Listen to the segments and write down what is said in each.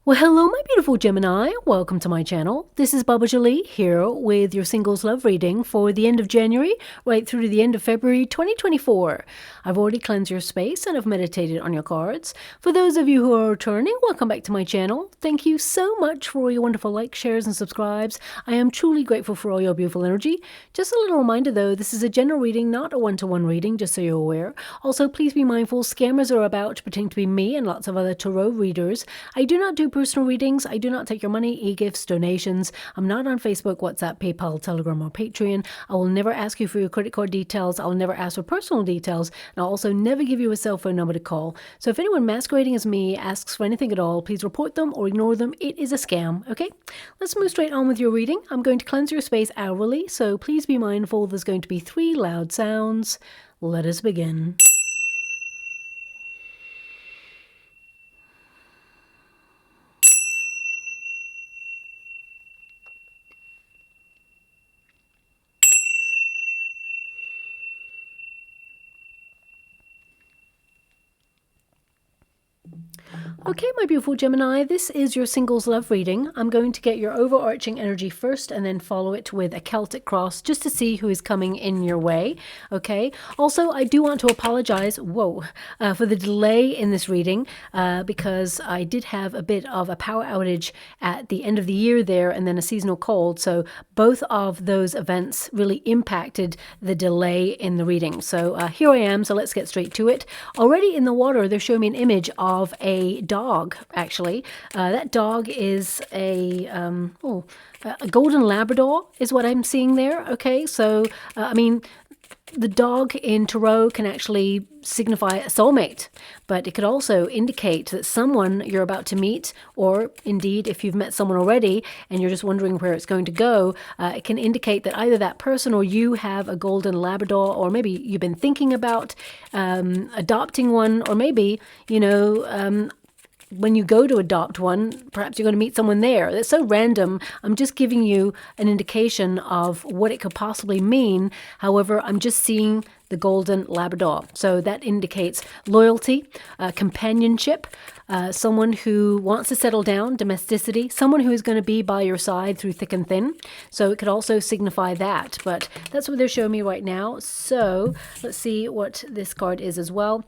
Well, hello, my beautiful Gemini. Welcome to my channel. This is Baba Jolie here with your singles love reading for the end of January right through to the end of February 2024. I've already cleansed your space and I've meditated on your cards. For those of you who are returning, welcome back to my channel. Thank you so much for all your wonderful likes, shares, and subscribes. I am truly grateful for all your beautiful energy. Just a little reminder though, this is a general reading, not a one-to-one reading, just so you're aware. Also, please be mindful, scammers are about to pretend to be me and lots of other tarot readers. I do not do personal readings. I do not take your money, e-gifts, donations. I'm not on Facebook, WhatsApp, PayPal, Telegram, or Patreon. I will never ask you for your credit card details. I'll never ask for personal details. And I'll also never give you a cell phone number to call. So if anyone masquerading as me asks for anything at all, please report them or ignore them. It is a scam, okay? Let's move straight on with your reading. I'm going to cleanse your space hourly, so please be mindful there's going to be 3 loud sounds. Let us begin. Okay, my beautiful Gemini, this is your singles love reading. I'm going to get your overarching energy first and then follow it with a Celtic cross just to see who is coming in your way, okay? Also, I do want to apologize, for the delay in this reading because I did have a bit of a power outage at the end of the year there and then a seasonal cold, so both of those events really impacted the delay in the reading. So here I am, so let's get straight to it. Already in the water, they're showing me an image of a dog, actually. That dog is a golden Labrador is what I'm seeing there. Okay, so I mean, the dog in tarot can actually signify a soulmate, but it could also indicate that someone you're about to meet, or indeed if you've met someone already and you're just wondering where it's going to go, it can indicate that either that person or you have a golden Labrador, or maybe you've been thinking about adopting one, or maybe, you know, when you go to adopt one, perhaps you're going to meet someone there. That's so random. I'm just giving you an indication of what it could possibly mean. However, I'm just seeing the golden Labrador. So that indicates loyalty, companionship, someone who wants to settle down, domesticity, someone who is going to be by your side through thick and thin. So it could also signify that. But that's what they're showing me right now. So let's see what this card is as well.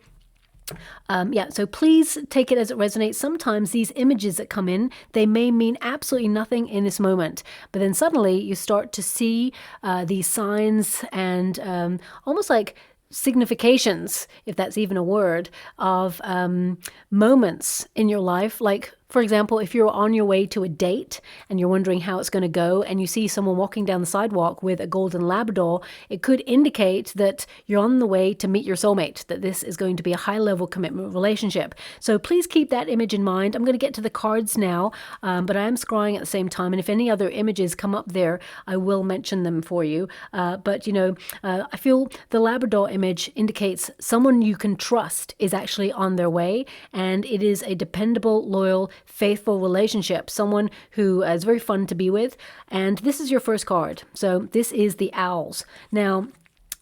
So please take it as it resonates. Sometimes these images that come in, they may mean absolutely nothing in this moment, but then suddenly you start to see these signs and almost like significations, if that's even a word, of moments in your life. Like, for example, if you're on your way to a date and you're wondering how it's going to go and you see someone walking down the sidewalk with a golden Labrador, it could indicate that you're on the way to meet your soulmate, that this is going to be a high-level commitment relationship. So please keep that image in mind. I'm going to get to the cards now, but I am scrying at the same time, and if any other images come up there, I will mention them for you. But, you know, I feel the Labrador image indicates someone you can trust is actually on their way, and it is a dependable, loyal, faithful relationship, someone who is very fun to be with. And this is your first card. So this is the Owls. Now,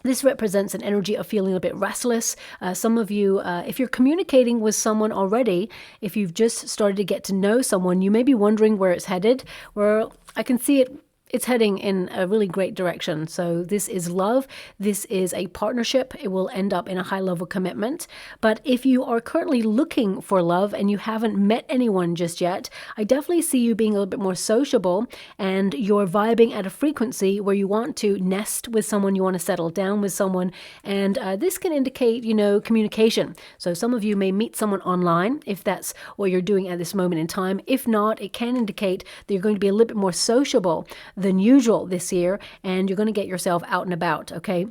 this represents an energy of feeling a bit restless. Some of you, if you're communicating with someone already, if you've just started to get to know someone, you may be wondering where it's headed. Well, I can see it's heading in a really great direction. So this is love. This is a partnership. It will end up in a high-level commitment. But if you are currently looking for love and you haven't met anyone just yet, I definitely see you being a little bit more sociable, and you're vibing at a frequency where you want to nest with someone, you want to settle down with someone, and this can indicate, you know, communication. So some of you may meet someone online if that's what you're doing at this moment in time. If not, it can indicate that you're going to be a little bit more sociable than usual this year, and you're going to get yourself out and about, okay?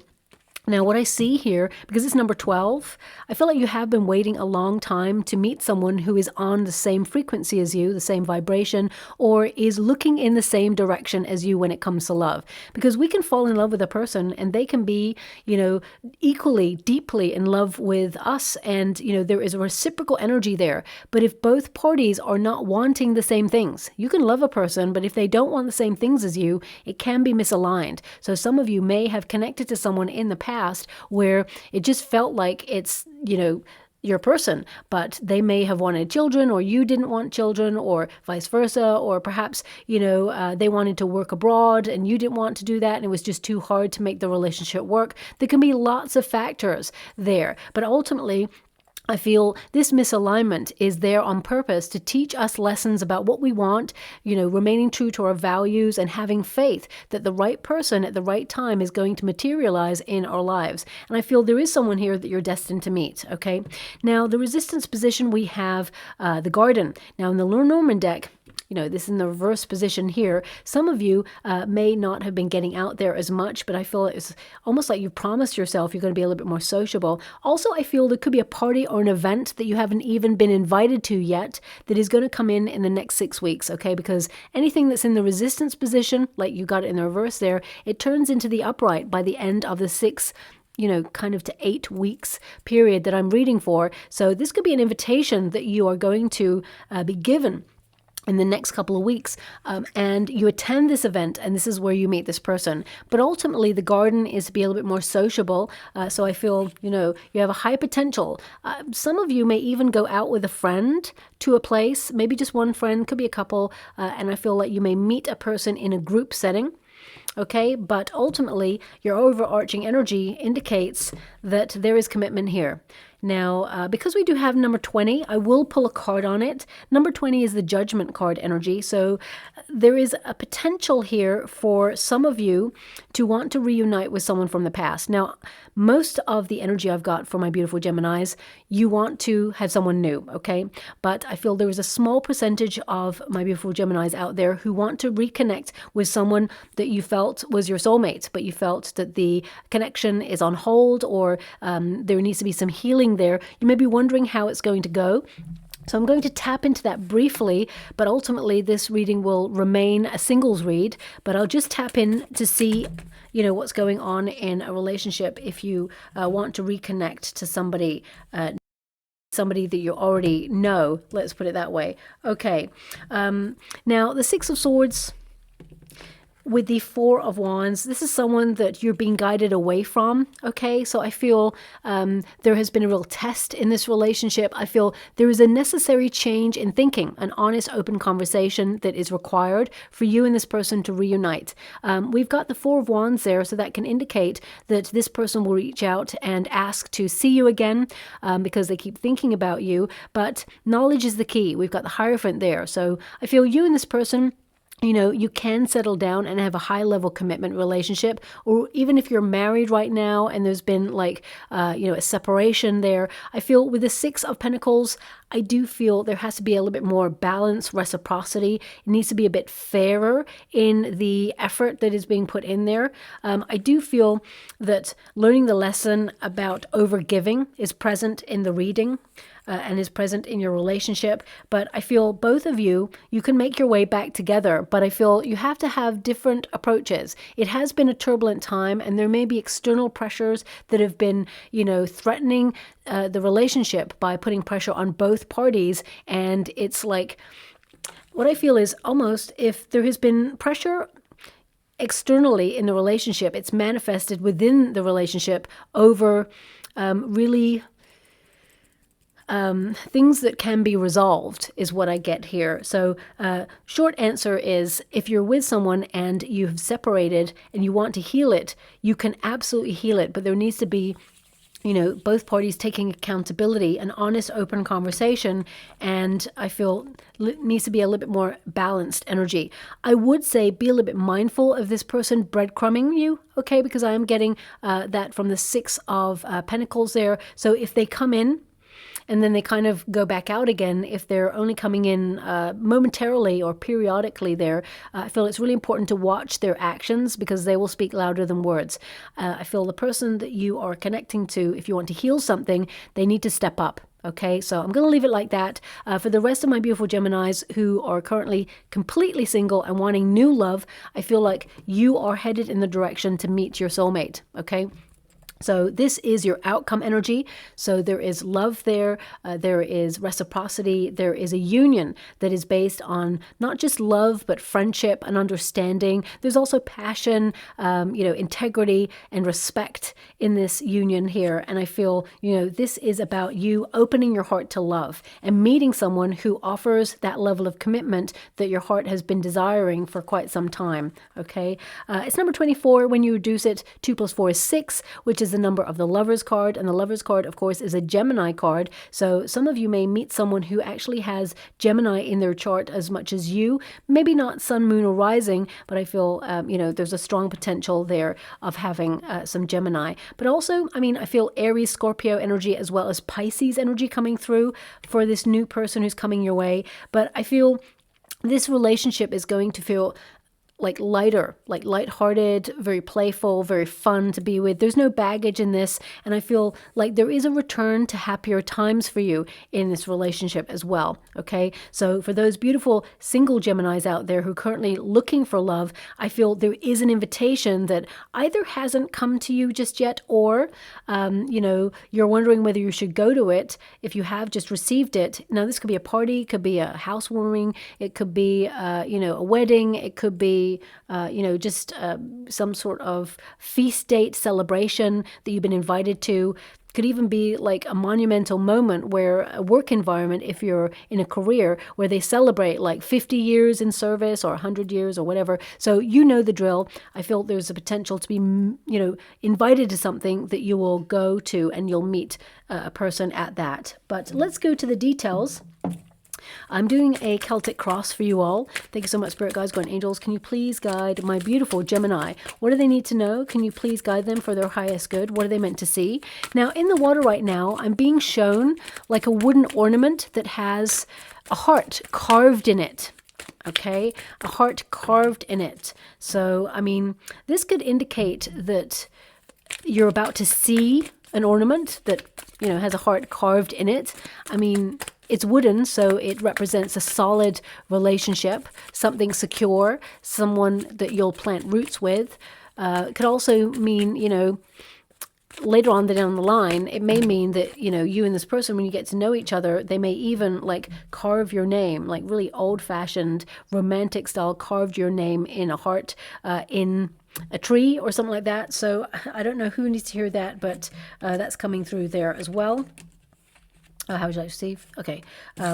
Now, what I see here, because it's number 12, I feel like you have been waiting a long time to meet someone who is on the same frequency as you, the same vibration, or is looking in the same direction as you when it comes to love. Because we can fall in love with a person and they can be, you know, equally, deeply in love with us. And, you know, there is a reciprocal energy there. But if both parties are not wanting the same things, you can love a person, but if they don't want the same things as you, it can be misaligned. So some of you may have connected to someone in the past where it just felt like it's, you know, your person, but they may have wanted children, or you didn't want children, or vice versa, or perhaps, they wanted to work abroad and you didn't want to do that and it was just too hard to make the relationship work. There can be lots of factors there, but ultimately, I feel this misalignment is there on purpose to teach us lessons about what we want, remaining true to our values and having faith that the right person at the right time is going to materialize in our lives. And I feel there is someone here that you're destined to meet, okay? Now, the resistance position, we have the Garden. Now, in the Lenormand deck, this is in the reverse position here. Some of you may not have been getting out there as much, but I feel it's almost like you promised yourself you're going to be a little bit more sociable. Also, I feel there could be a party or an event that you haven't even been invited to yet that is going to come in the next 6 weeks, okay? Because anything that's in the resistance position, like you got it in the reverse there, it turns into the upright by the end of the 6 kind of to 8 weeks period that I'm reading for. So this could be an invitation that you are going to be given in the next couple of weeks, and you attend this event, and this is where you meet this person. But ultimately, the Garden is to be a little bit more sociable, so I feel, you have a high potential. Some of you may even go out with a friend to a place, maybe just one friend, could be a couple, and I feel like you may meet a person in a group setting. Okay, but ultimately, your overarching energy indicates that there is commitment here. Now, because we do have number 20, I will pull a card on it. Number 20 is the Judgment card energy. So there is a potential here for some of you to want to reunite with someone from the past. Now, most of the energy I've got for my beautiful Geminis, you want to have someone new, okay? But I feel there is a small percentage of my beautiful Geminis out there who want to reconnect with someone that you felt was your soulmate, but you felt that the connection is on hold, or there needs to be some healing there. You may be wondering how it's going to go. So I'm going to tap into that briefly, but ultimately this reading will remain a singles read, but I'll just tap in to see, what's going on in a relationship if you want to reconnect to somebody that you already know. Let's put it that way. Okay. Now, the Six of Swords with the Four of Wands, this is someone that you're being guided away from, okay? So I feel there has been a real test in this relationship. I feel there is a necessary change in thinking, an honest, open conversation that is required for you and this person to reunite. We've got the Four of Wands there, so that can indicate that this person will reach out and ask to see you again because they keep thinking about you, but knowledge is the key. We've got the Hierophant there. So I feel you and this person, you can settle down and have a high level commitment relationship, or even if you're married right now and there's been a separation there. I feel with the Six of Pentacles, I do feel there has to be a little bit more balance, reciprocity. It needs to be a bit fairer in the effort that is being put in there. I do feel that learning the lesson about overgiving is present in the reading. And is present in your relationship. But I feel both of you can make your way back together, but I feel you have to have different approaches. It has been a turbulent time, and there may be external pressures that have been, threatening the relationship by putting pressure on both parties. And it's like, what I feel is almost if there has been pressure externally in the relationship, it's manifested within the relationship over really things that can be resolved is what I get here. So short answer is, if you're with someone and you've separated and you want to heal it, you can absolutely heal it, but there needs to be both parties taking accountability, an honest, open conversation, and I feel needs to be a little bit more balanced energy. I would say be a little bit mindful of this person breadcrumbing you, okay, because I am getting that from the Six of Pentacles there. So if they come in and then they kind of go back out again, if they're only coming in momentarily or periodically there, I feel it's really important to watch their actions because they will speak louder than words. I feel the person that you are connecting to, if you want to heal something, they need to step up. Okay, so I'm going to leave it like that. For the rest of my beautiful Geminis who are currently completely single and wanting new love, I feel like you are headed in the direction to meet your soulmate. Okay. So this is your outcome energy. So there is love there. There is reciprocity. There is a union that is based on not just love, but friendship and understanding. There's also passion, integrity and respect in this union here. And I feel, this is about you opening your heart to love and meeting someone who offers that level of commitment that your heart has been desiring for quite some time. Okay. It's number 24. When you reduce it, 2 + 4 is 6, which is the number of the Lovers card. And the Lovers card, of course, is a Gemini card. So some of you may meet someone who actually has Gemini in their chart as much as you. Maybe not Sun, Moon, or Rising, but I feel, there's a strong potential there of having some Gemini. But also, I feel Aries, Scorpio energy as well as Pisces energy coming through for this new person who's coming your way. But I feel this relationship is going to feel like lighter, like lighthearted, very playful, very fun to be with. There's no baggage in this. And I feel like there is a return to happier times for you in this relationship as well. Okay. So for those beautiful single Geminis out there who are currently looking for love, I feel there is an invitation that either hasn't come to you just yet, or, you're wondering whether you should go to it. If you have just received it. Now, this could be a party, it could be a housewarming, it could be, a wedding, it could be some sort of feast date celebration that you've been invited to. Could even be like a monumental moment where a work environment, if you're in a career, where they celebrate like 50 years in service or 100 years or whatever. So you know the drill. I feel there's a potential to be, invited to something that you will go to and you'll meet a person at that. But let's go to the details. I'm doing a Celtic cross for you all. Thank you so much, Spirit Guides, Guardian Angels. Can you please guide my beautiful Gemini? What do they need to know? Can you please guide them for their highest good? What are they meant to see? Now, in the water right now, I'm being shown like a wooden ornament that has a heart carved in it. Okay, a heart carved in it. So, this could indicate that you're about to see an ornament that, has a heart carved in it. It's wooden, so it represents a solid relationship, something secure, someone that you'll plant roots with. It could also mean, later on down the line, it may mean that, you and this person, when you get to know each other, they may even like carve your name, like really old-fashioned, romantic style, carved your name in a heart, in a tree or something like that. So I don't know who needs to hear that, but that's coming through there as well. How would you like to receive? Okay,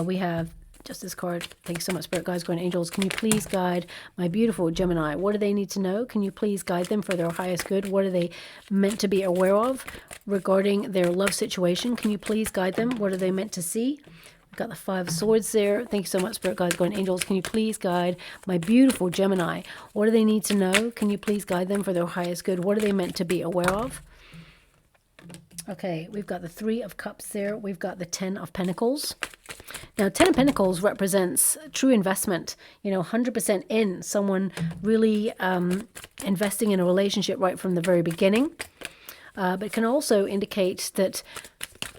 we have just this card. Thank you so much, Spirit Guides, Guardian Angels. Can you please guide my beautiful Gemini? What do they need to know? Can you please guide them for their highest good? What are they meant to be aware of regarding their love situation? Can you please guide them? What are they meant to see? We've got the 5 of Swords there. Thank you so much, Spirit Guides, Guardian Angels. Can you please guide my beautiful Gemini? What do they need to know? Can you please guide them for their highest good? What are they meant to be aware of? Okay, we've got the 3 of Cups there. We've got the 10 of Pentacles. Now, 10 of Pentacles represents true investment, 100% in someone really investing in a relationship right from the very beginning. But it can also indicate that,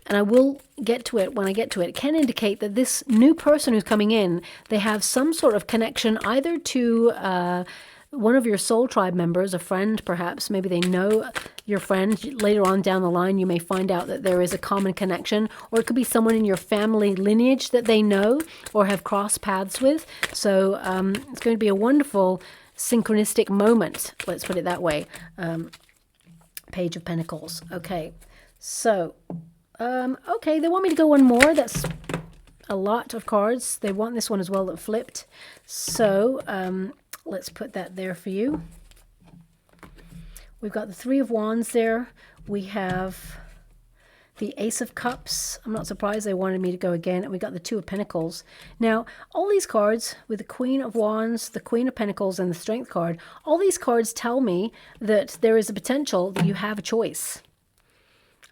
and I will get to it when I get to it, it can indicate that this new person who's coming in, they have some sort of connection either to one of your soul tribe members, a friend perhaps. Maybe they know your friend. Later on down the line, you may find out that there is a common connection, or it could be someone in your family lineage that they know or have crossed paths with. So it's going to be a wonderful synchronistic moment. Let's put it that way. Page of Pentacles. Okay. So, okay, they want me to go one more. That's a lot of cards. They want this one as well that flipped. So, let's put that there for you. We've got the 3 of Wands there. We have the Ace of Cups. I'm not surprised they wanted me to go again. And we got the 2 of Pentacles. Now, all these cards with the Queen of Wands, the Queen of Pentacles, and the Strength card, all these cards tell me that there is a potential that you have a choice.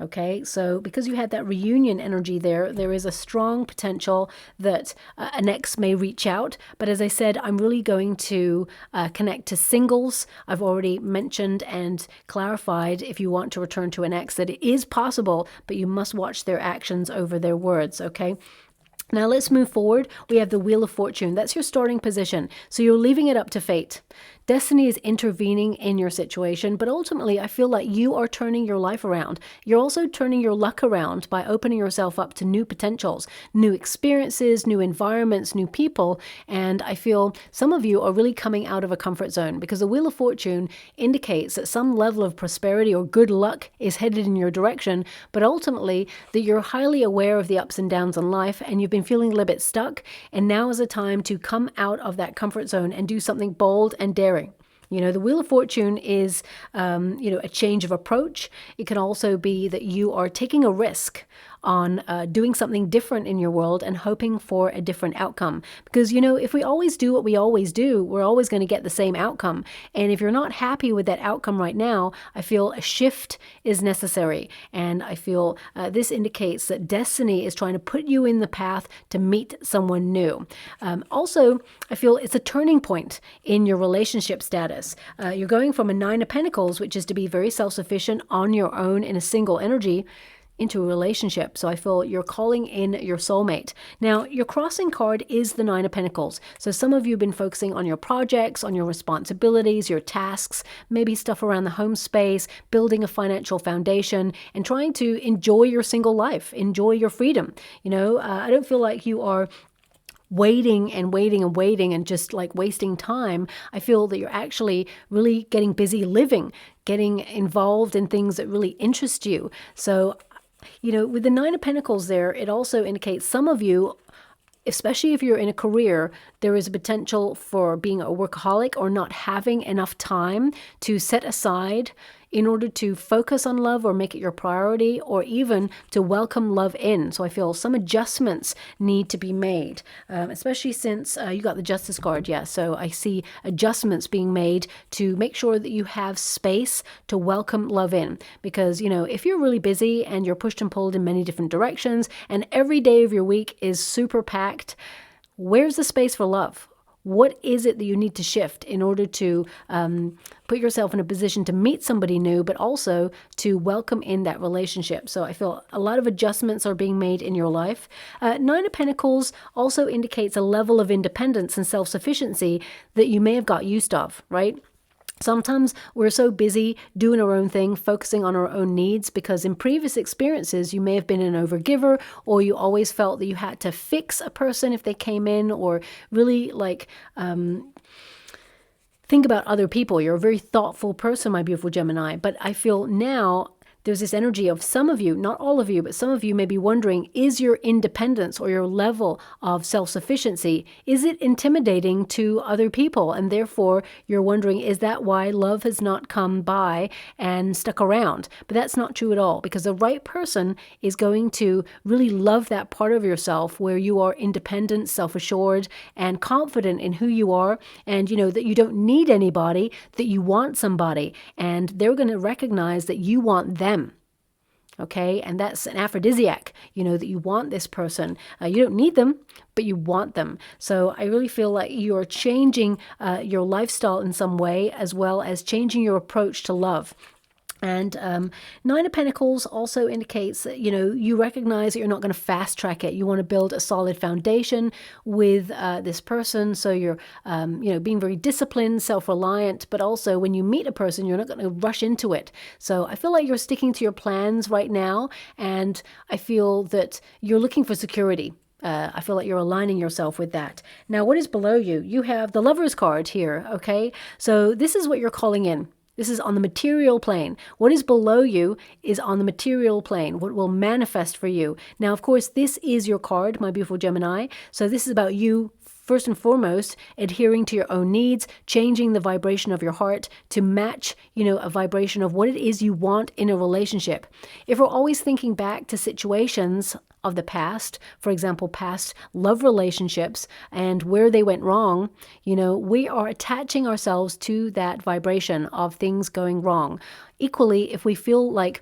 Okay, so because you had that reunion energy there, there is a strong potential that an ex may reach out. But as I said, I'm really going to connect to singles. I've already mentioned and clarified, if you want to return to an ex, that it is possible, but you must watch their actions over their words, okay? Now let's move forward. We have the Wheel of Fortune. That's your starting position. So you're leaving it up to fate. Destiny is intervening in your situation, but ultimately I feel like you are turning your life around. You're also turning your luck around by opening yourself up to new potentials, new experiences, new environments, new people. And I feel some of you are really coming out of a comfort zone, because the Wheel of Fortune indicates that some level of prosperity or good luck is headed in your direction, but ultimately that you're highly aware of the ups and downs in life and you've been feeling a little bit stuck. And now is a time to come out of that comfort zone and do something bold and daring. The Wheel of Fortune is, a change of approach. It can also be that you are taking a risk on doing something different in your world and hoping for a different outcome. Because, if we always do what we always do, we're always going to get the same outcome. And if you're not happy with that outcome right now, I feel a shift is necessary. And I feel this indicates that destiny is trying to put you in the path to meet someone new. Also, I feel it's a turning point in your relationship status. You're going from a 9 of Pentacles, which is to be very self-sufficient on your own in a single energy, into a relationship. So I feel you're calling in your soulmate. Now, your crossing card is the 9 of Pentacles. So some of you have been focusing on your projects, on your responsibilities, your tasks, maybe stuff around the home space, building a financial foundation, and trying to enjoy your single life, enjoy your freedom. I don't feel like you are waiting and just like wasting time. I feel that you're actually really getting busy living, getting involved in things that really interest you. So with the 9 of Pentacles there, it also indicates some of you, especially if you're in a career, there is a potential for being a workaholic or not having enough time to set aside in order to focus on love or make it your priority, or even to welcome love in. So I feel some adjustments need to be made, especially since you got the Justice card. Yeah, so I see adjustments being made to make sure that you have space to welcome love in. Because, if you're really busy and you're pushed and pulled in many different directions and every day of your week is super packed, where's the space for love? What is it that you need to shift in order to put yourself in a position to meet somebody new, but also to welcome in that relationship? So I feel a lot of adjustments are being made in your life. 9 of Pentacles also indicates a level of independence and self-sufficiency that you may have got used of, right? Sometimes we're so busy doing our own thing, focusing on our own needs, because in previous experiences, you may have been an overgiver, or you always felt that you had to fix a person if they came in, or really think about other people. You're a very thoughtful person, my beautiful Gemini. But I feel now there's this energy of some of you, not all of you, but some of you may be wondering, is your independence or your level of self-sufficiency, is it intimidating to other people? And therefore, you're wondering, is that why love has not come by and stuck around? But that's not true at all, because the right person is going to really love that part of yourself where you are independent, self-assured, and confident in who you are, and that you don't need anybody, that you want somebody, and they're going to recognize that you want them. Okay, and that's an aphrodisiac, that you want this person. You don't need them, but you want them. So I really feel like you're changing your lifestyle in some way, as well as changing your approach to love. And 9 of Pentacles also indicates that, you recognize that you're not going to fast track it. You want to build a solid foundation with this person. So you're, being very disciplined, self-reliant, but also when you meet a person, you're not going to rush into it. So I feel like you're sticking to your plans right now. And I feel that you're looking for security. I feel like you're aligning yourself with that. Now, what is below you? You have the Lover's card here, okay? So this is what you're calling in. This is on the material plane. What is below you is on the material plane, what will manifest for you. Now, of course, this is your card, my beautiful Gemini. So this is about you, first and foremost, adhering to your own needs, changing the vibration of your heart to match, a vibration of what it is you want in a relationship. If we're always thinking back to situations of the past, for example, past love relationships and where they went wrong, we are attaching ourselves to that vibration of things going wrong. Equally, if we feel like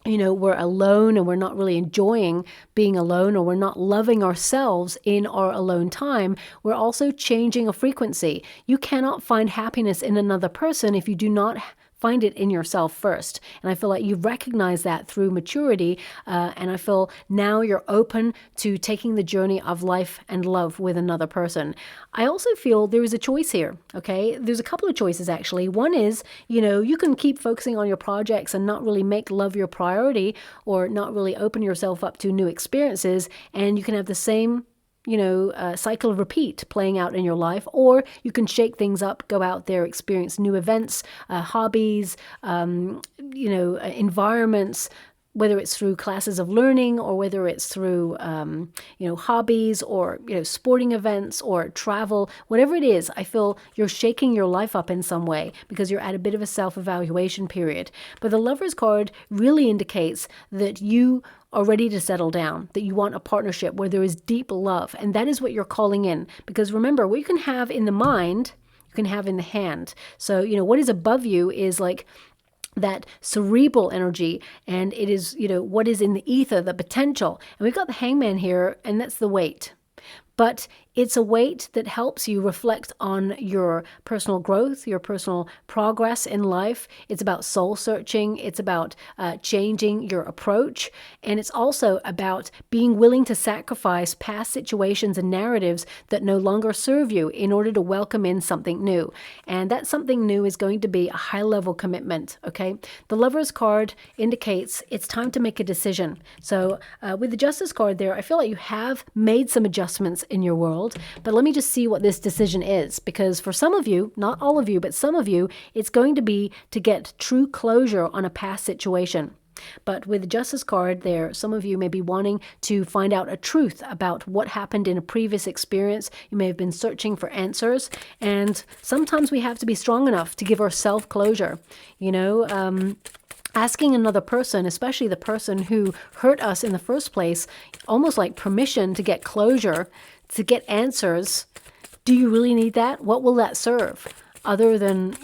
we're alone and we're not really enjoying being alone, or we're not loving ourselves in our alone time, we're also changing a frequency. You cannot find happiness in another person if you do not find it in yourself first. And I feel like you've recognized that through maturity. And I feel now you're open to taking the journey of life and love with another person. I also feel there is a choice here, okay? There's a couple of choices, actually. One is, you can keep focusing on your projects and not really make love your priority, or not really open yourself up to new experiences, and you can have the same cycle of repeat playing out in your life. Or you can shake things up, go out there, experience new events, hobbies, environments, whether it's through classes of learning, or whether it's through, hobbies, or, sporting events, or travel, whatever it is. I feel you're shaking your life up in some way because you're at a bit of a self-evaluation period. But the Lover's card really indicates that you are ready to settle down, that you want a partnership where there is deep love. And that is what you're calling in. Because remember, what you can have in the mind, you can have in the hand. So, what is above you is like that cerebral energy, and it is, what is in the ether, the potential. And we've got the Hangman here, and that's the weight. But it's a weight that helps you reflect on your personal growth, your personal progress in life. It's about soul searching. It's about changing your approach. And it's also about being willing to sacrifice past situations and narratives that no longer serve you in order to welcome in something new. And that something new is going to be a high-level commitment, okay? The Lover's card indicates it's time to make a decision. So with the Justice card there, I feel like you have made some adjustments in your world. But let me just see what this decision is, because for some of you, not all of you, but some of you, it's going to be to get true closure on a past situation. But with the Justice card there, some of you may be wanting to find out a truth about what happened in a previous experience. You may have been searching for answers, and sometimes we have to be strong enough to give ourselves closure. Asking another person, especially the person who hurt us in the first place, almost like permission to get closure, to get answers. Do you really need that? What will that serve? Other than,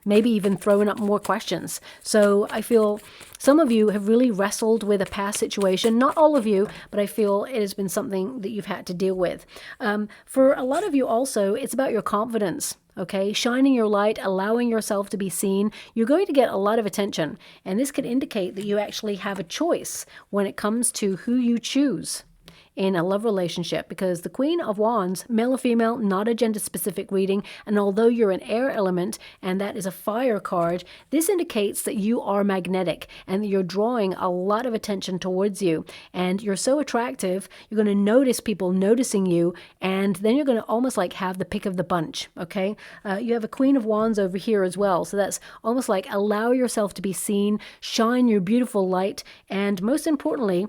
maybe even throwing up more questions. So I feel some of you have really wrestled with a past situation. Not all of you, but I feel it has been something that you've had to deal with. For a lot of you also, it's about your confidence. Okay, shining your light, allowing yourself to be seen. You're going to get a lot of attention. And this could indicate that you actually have a choice when it comes to who you choose in a love relationship, because the Queen of Wands, male or female, not a gender-specific reading, and although you're an air element, and that is a fire card, this indicates that you are magnetic, and that you're drawing a lot of attention towards you, and you're so attractive, you're going to notice people noticing you, and then you're going to almost like have the pick of the bunch, okay? You have a Queen of Wands over here as well, so that's almost like allow yourself to be seen, shine your beautiful light, and most importantly,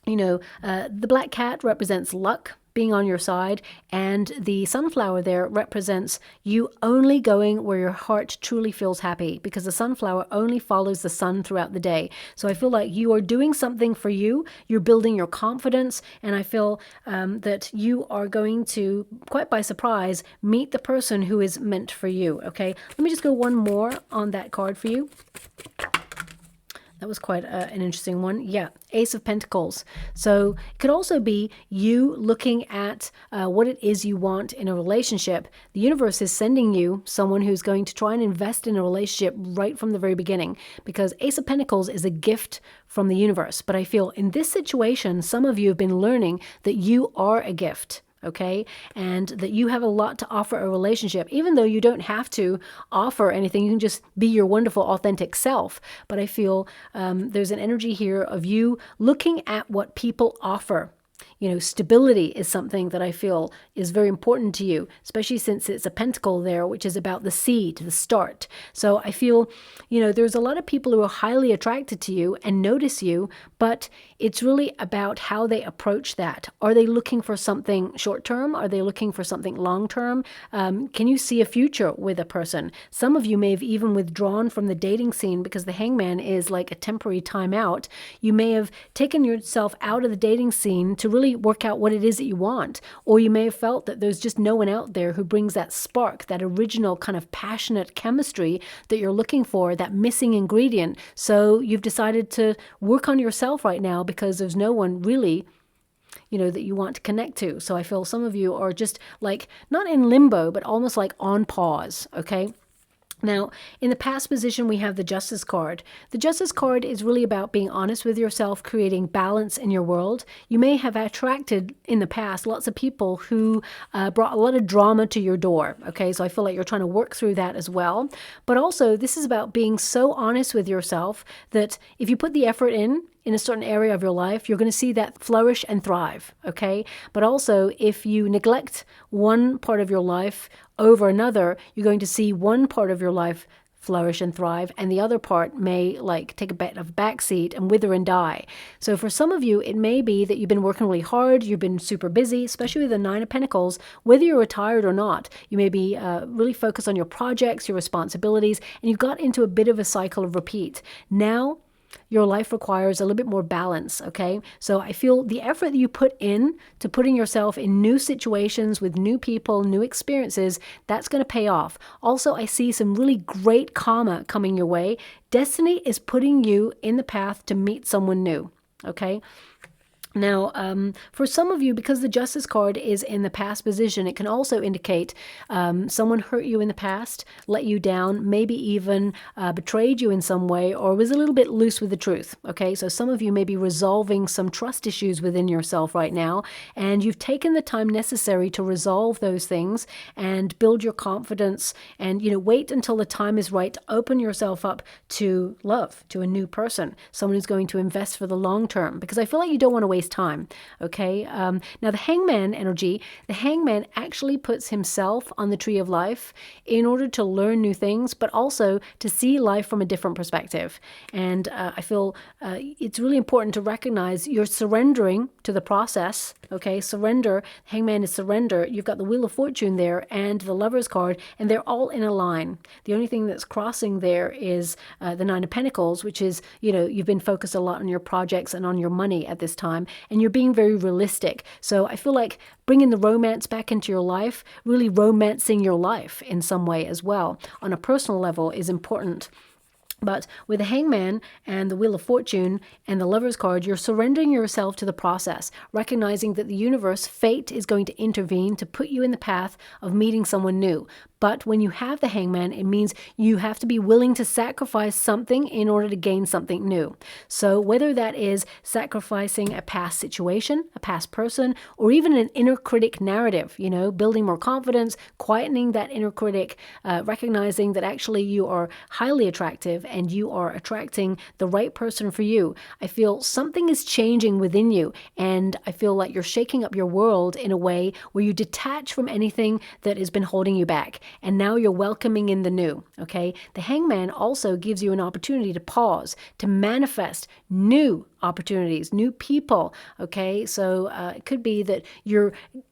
the black cat represents luck, being on your side, and the sunflower there represents you only going where your heart truly feels happy, because the sunflower only follows the sun throughout the day. So I feel like you are doing something for you, you're building your confidence, and I feel that you are going to, quite by surprise, meet the person who is meant for you, okay? Let me just go one more on that card for you. That was quite an interesting one. Yeah, Ace of Pentacles. So it could also be you looking at what it is you want in a relationship. The universe is sending you someone who's going to try and invest in a relationship right from the very beginning, because Ace of Pentacles is a gift from the universe. But I feel in this situation, some of you have been learning that you are a gift. Okay, and that you have a lot to offer a relationship, even though you don't have to offer anything. You can just be your wonderful, authentic self. But I feel there's an energy here of you looking at what people offer. Stability is something that I feel is very important to you, especially since it's a pentacle there, which is about the seed, the start. So I feel, there's a lot of people who are highly attracted to you and notice you, but it's really about how they approach that. Are they looking for something short-term? Are they looking for something long-term? Can you see a future with a person? Some of you may have even withdrawn from the dating scene because the Hangman is like a temporary timeout. You may have taken yourself out of the dating scene to really work out what it is that you want. Or you may have felt that there's just no one out there who brings that spark, that original kind of passionate chemistry that you're looking for, that missing ingredient. So you've decided to work on yourself right now because there's no one really that you want to connect to. So I feel some of you are just like, not in limbo, but almost like on pause, okay? Now, in the past position, we have the Justice card. The Justice card is really about being honest with yourself, creating balance in your world. You may have attracted in the past lots of people who brought a lot of drama to your door. Okay, so I feel like you're trying to work through that as well. But also, this is about being so honest with yourself that if you put the effort in a certain area of your life, you're going to see that flourish and thrive, okay? But also, if you neglect one part of your life over another, you're going to see one part of your life flourish and thrive, and the other part may like take a bit of a backseat and wither and die. So for some of you, it may be that you've been working really hard, you've been super busy, especially with the Nine of Pentacles, whether you're retired or not. You may be really focused on your projects, your responsibilities, and you've got into a bit of a cycle of repeat. Now, your life requires a little bit more balance, okay? So I feel the effort that you put in to putting yourself in new situations with new people, new experiences, that's going to pay off. Also, I see some really great karma coming your way. Destiny is putting you in the path to meet someone new, okay? Now, for some of you, because the Justice card is in the past position, it can also indicate someone hurt you in the past, let you down, maybe even betrayed you in some way, or was a little bit loose with the truth. Okay, so some of you may be resolving some trust issues within yourself right now, and you've taken the time necessary to resolve those things and build your confidence, and wait until the time is right to open yourself up to love, to a new person, someone who's going to invest for the long term, because I feel like you don't want to waste time. Okay. Now the Hangman energy, the Hangman actually puts himself on the tree of life in order to learn new things, but also to see life from a different perspective. And I feel it's really important to recognize you're surrendering to the process. Okay. Surrender. Hangman is surrender. You've got the Wheel of Fortune there and the Lover's card, and they're all in a line. The only thing that's crossing there is the Nine of Pentacles, which is, you've been focused a lot on your projects and on your money at this time, and you're being very realistic. So I feel like bringing the romance back into your life, really romancing your life in some way as well, on a personal level is important. But with the Hangman and the Wheel of Fortune and the Lover's card, you're surrendering yourself to the process, recognizing that the universe, fate, is going to intervene to put you in the path of meeting someone new. But when you have the Hangman, it means you have to be willing to sacrifice something in order to gain something new. So whether that is sacrificing a past situation, a past person, or even an inner critic narrative, building more confidence, quietening that inner critic, recognizing that actually you are highly attractive and you are attracting the right person for you. I feel something is changing within you, and I feel like you're shaking up your world in a way where you detach from anything that has been holding you back. And now you're welcoming in the new, okay? The Hangman also gives you an opportunity to pause, to manifest new opportunities, new people, okay? So it could be that you're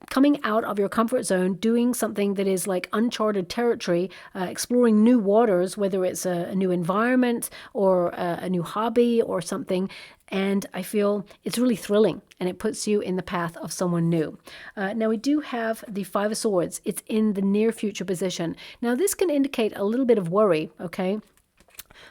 coming out of your comfort zone, doing something that is like uncharted territory, exploring new waters, whether it's a new environment or a new hobby or something. And I feel it's really thrilling, and it puts you in the path of someone new. Now we do have the Five of Swords. It's in the near future position. Now this can indicate a little bit of worry, okay?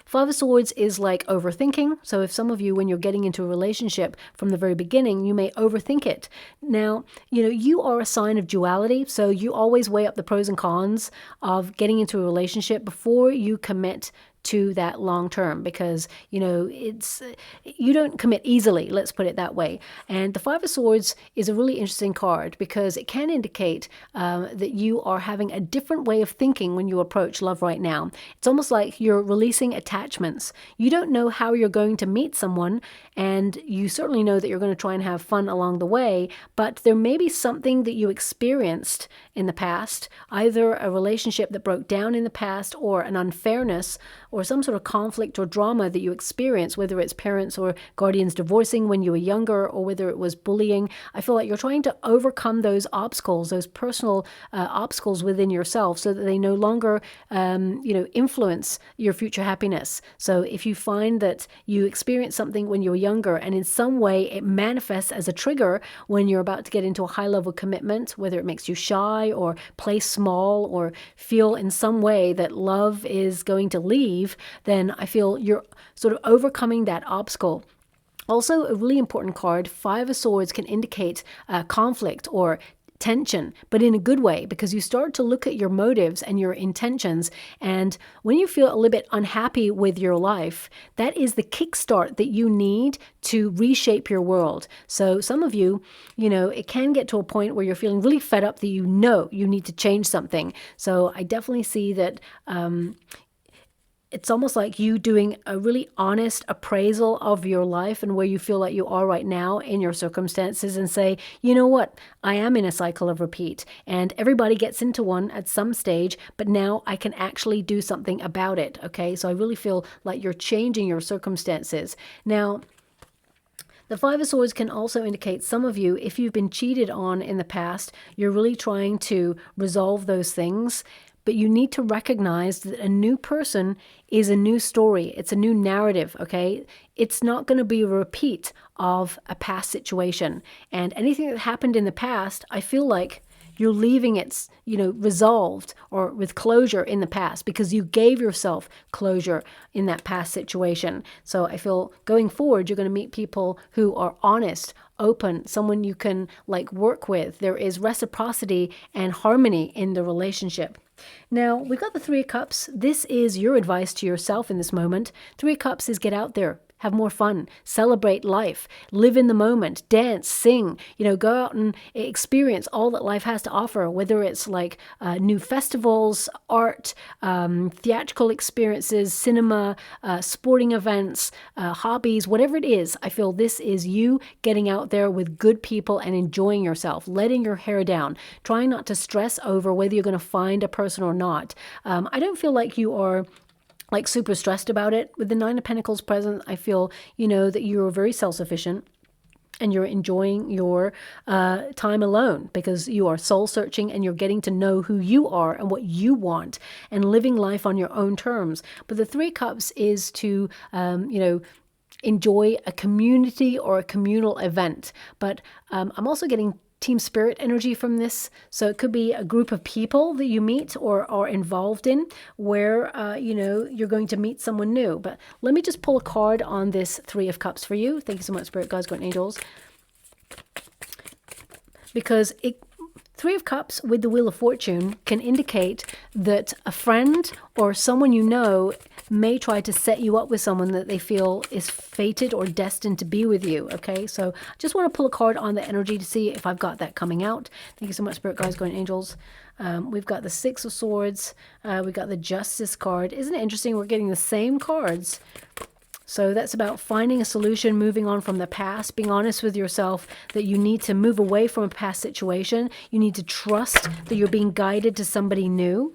Five of Swords is like overthinking. So if some of you, when you're getting into a relationship from the very beginning, you may overthink it. Now, you are a sign of duality. So you always weigh up the pros and cons of getting into a relationship before you commit to that long term, because you don't commit easily, let's put it that way. And the Five of Swords is a really interesting card because it can indicate that you are having a different way of thinking when you approach love right now. It's almost like you're releasing attachments. You don't know how you're going to meet someone, and you certainly know that you're going to try and have fun along the way, but there may be something that you experienced in the past, either a relationship that broke down in the past, or an unfairness, or some sort of conflict or drama that you experience, whether it's parents or guardians divorcing when you were younger, or whether it was bullying. I feel like you're trying to overcome those obstacles, those personal obstacles within yourself, so that they no longer, influence your future happiness. So if you find that you experienced something when you were younger, and in some way it manifests as a trigger when you're about to get into a high-level commitment, whether it makes you shy or play small or feel in some way that love is going to leave, then I feel you're sort of overcoming that obstacle. Also, a really important card, Five of Swords, can indicate conflict or tension, but in a good way, because you start to look at your motives and your intentions. And when you feel a little bit unhappy with your life, that is the kickstart that you need to reshape your world. So some of you, it can get to a point where you're feeling really fed up that you need to change something. So I definitely see that it's almost like you doing a really honest appraisal of your life and where you feel like you are right now in your circumstances, and say, you know what, I am in a cycle of repeat, and everybody gets into one at some stage, but now I can actually do something about it. Okay, so I really feel like you're changing your circumstances. Now, the Five of Swords can also indicate some of you, if you've been cheated on in the past, you're really trying to resolve those things. But you need to recognize that a new person is a new story. It's a new narrative, okay? It's not going to be a repeat of a past situation. And anything that happened in the past, I feel like you're leaving it, resolved or with closure in the past, because you gave yourself closure in that past situation. So I feel going forward, you're going to meet people who are honest, open, someone you can work with. There is reciprocity and harmony in the relationship. Now, we've got the Three of Cups. This is your advice to yourself in this moment. Three of Cups is get out there, have more fun, celebrate life, live in the moment, dance, sing, go out and experience all that life has to offer, whether it's new festivals, art, theatrical experiences, cinema, sporting events, hobbies, whatever it is. I feel this is you getting out there with good people and enjoying yourself, letting your hair down, trying not to stress over whether you're going to find a person or not. I don't feel like you are super stressed about it. With the Nine of Pentacles present, I feel, that you're very self-sufficient and you're enjoying your time alone, because you are soul searching and you're getting to know who you are and what you want and living life on your own terms. But the Three of Cups is to, enjoy a community or a communal event. But I'm also getting team spirit energy from this. So it could be a group of people that you meet or are involved in where, you're going to meet someone new. But let me just pull a card on this Three of Cups for you. Thank you so much, Spirit Guides, Guardian Angels. Because Three of Cups with the Wheel of Fortune can indicate that a friend or someone you know may try to set you up with someone that they feel is fated or destined to be with you, okay? So I just want to pull a card on the energy to see if I've got that coming out. Thank you so much, Spirit Guides, Guardian Angels. We've got the Six of Swords. We've got the Justice card. Isn't it interesting? We're getting the same cards. So that's about finding a solution, moving on from the past, being honest with yourself that you need to move away from a past situation. You need to trust that you're being guided to somebody new.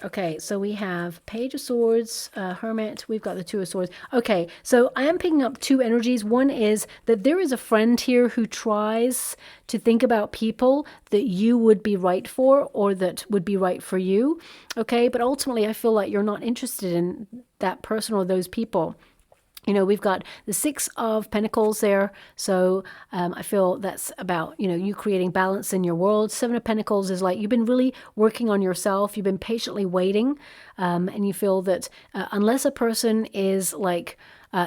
Okay, so we have Page of Swords, Hermit, we've got the Two of Swords. Okay, so I am picking up two energies. One is that there is a friend here who tries to think about people that you would be right for or that would be right for you, okay? But ultimately, I feel like you're not interested in that person or those people. We've got the Six of Pentacles there. So I feel that's about, you creating balance in your world. Seven of Pentacles is like you've been really working on yourself. You've been patiently waiting. And you feel that unless a person is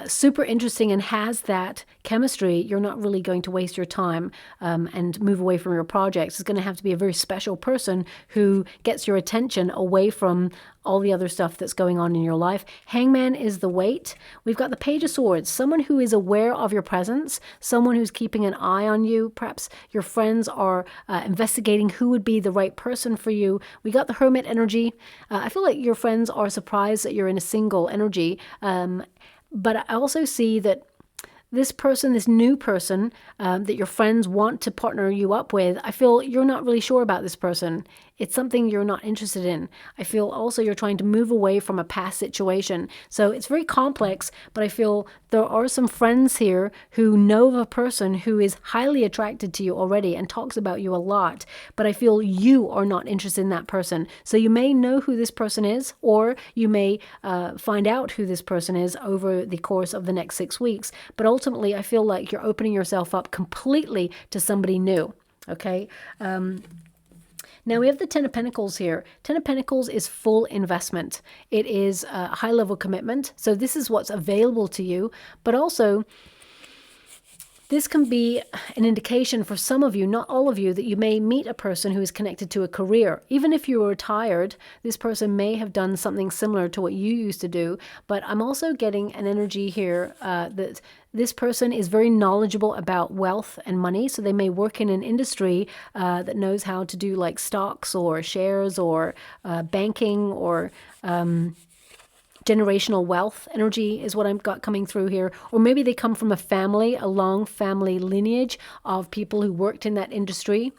super interesting and has that chemistry, you're not really going to waste your time and move away from your projects. It's going to have to be a very special person who gets your attention away from all the other stuff that's going on in your life. Hangman is the weight. We've got the Page of Swords, someone who is aware of your presence, someone who's keeping an eye on you. Perhaps your friends are investigating who would be the right person for you. We got the Hermit energy. I feel like your friends are surprised that you're in a single energy. But I also see that this person, this new person that your friends want to partner you up with, I feel you're not really sure about this person. It's something you're not interested in. I feel also you're trying to move away from a past situation. So it's very complex, but I feel there are some friends here who know of a person who is highly attracted to you already and talks about you a lot. But I feel you are not interested in that person. So you may know who this person is, or you may find out who this person is over the course of the next 6 weeks. But ultimately, I feel like you're opening yourself up completely to somebody new. Okay? Now we have the Ten of Pentacles here. Ten of Pentacles is full investment. It is a high-level commitment. So this is what's available to you. But also, this can be an indication for some of you, not all of you, that you may meet a person who is connected to a career. Even if you were retired, this person may have done something similar to what you used to do. But I'm also getting an energy here that this person is very knowledgeable about wealth and money. So they may work in an industry that knows how to do like stocks or shares or banking or generational wealth energy is what I've got coming through here. Or maybe they come from a family, a long family lineage of people who worked in that industry.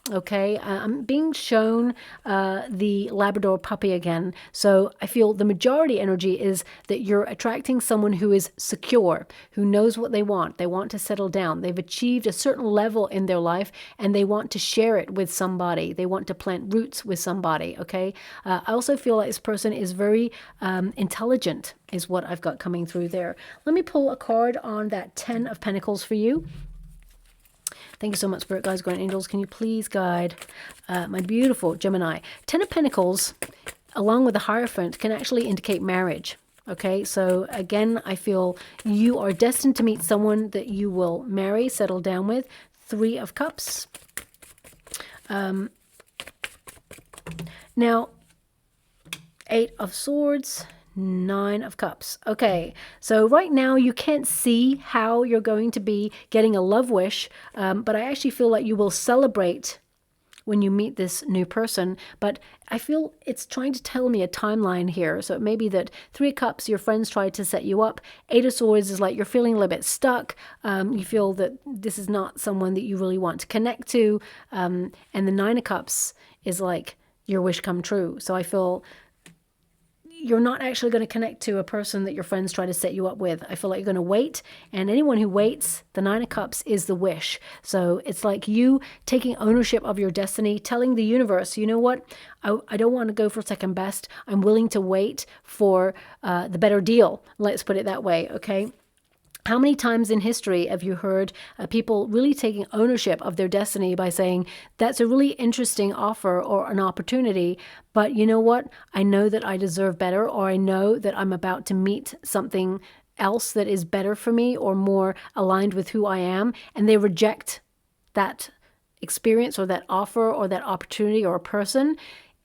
Okay, I'm being shown the Labrador puppy again. So I feel the majority energy is that you're attracting someone who is secure, who knows what they want. They want to settle down. They've achieved a certain level in their life and they want to share it with somebody. They want to plant roots with somebody. Okay, I also feel like this person is very intelligent is what I've got coming through there. Let me pull a card on that 10 of Pentacles for you. Thank you so much, Spirit Guides, Guardian Angels. Can you please guide my beautiful Gemini? 10 of Pentacles, along with the Hierophant, can actually indicate marriage. Okay, so again, I feel you are destined to meet someone that you will marry, settle down with. 3 of Cups. Now, 8 of Swords. 9 of Cups. Okay, so right now you can't see how you're going to be getting a love wish, but I actually feel like you will celebrate when you meet this new person. But I feel it's trying to tell me a timeline here. So it may be that 3 of Cups, your friends tried to set you up. 8 of Swords is like you're feeling a little bit stuck. You feel that this is not someone that you really want to connect to. And the 9 of Cups is like your wish come true. So I feel you're not actually going to connect to a person that your friends try to set you up with. I feel like you're going to wait, and anyone who waits, the 9 of Cups is the wish. So it's like you taking ownership of your destiny, telling the universe, you know what, I don't want to go for second best. I'm willing to wait for the better deal. Let's put it that way, okay? How many times in history have you heard people really taking ownership of their destiny by saying, that's a really interesting offer or an opportunity, but you know what? I know that I deserve better, or I know that I'm about to meet something else that is better for me or more aligned with who I am, and they reject that experience or that offer or that opportunity or a person,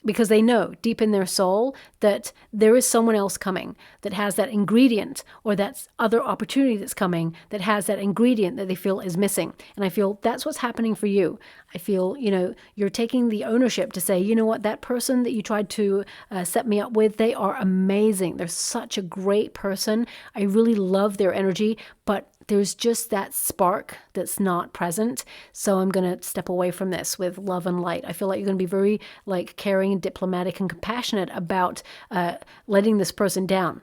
because they know deep in their soul that there is someone else coming that has that ingredient, or that other opportunity that's coming that has that ingredient that they feel is missing. And I feel that's what's happening for you. I feel, you know, you're taking the ownership to say, you know what, that person that you tried to set me up with, they are amazing. They're such a great person. I really love their energy, but there's just that spark that's not present. So I'm going to step away from this with love and light. I feel like you're going to be very like caring and diplomatic and compassionate about letting this person down.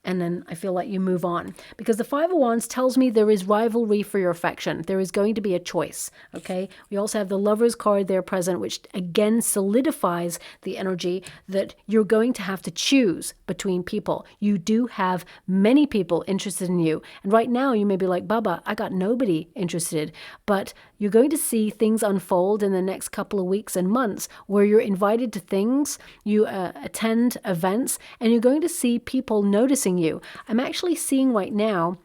And then I feel like you move on, because the 5 of Wands tells me there is rivalry for your affection. There is going to be a choice. Okay. We also have the Lover's card there present, which again solidifies the energy that you're going to have to choose between people. You do have many people interested in you. And right now you may be like, Baba, I got nobody interested, but you're going to see things unfold in the next couple of weeks and months where you're invited to things, you attend events, and you're going to see people noticing you. I'm actually seeing right now,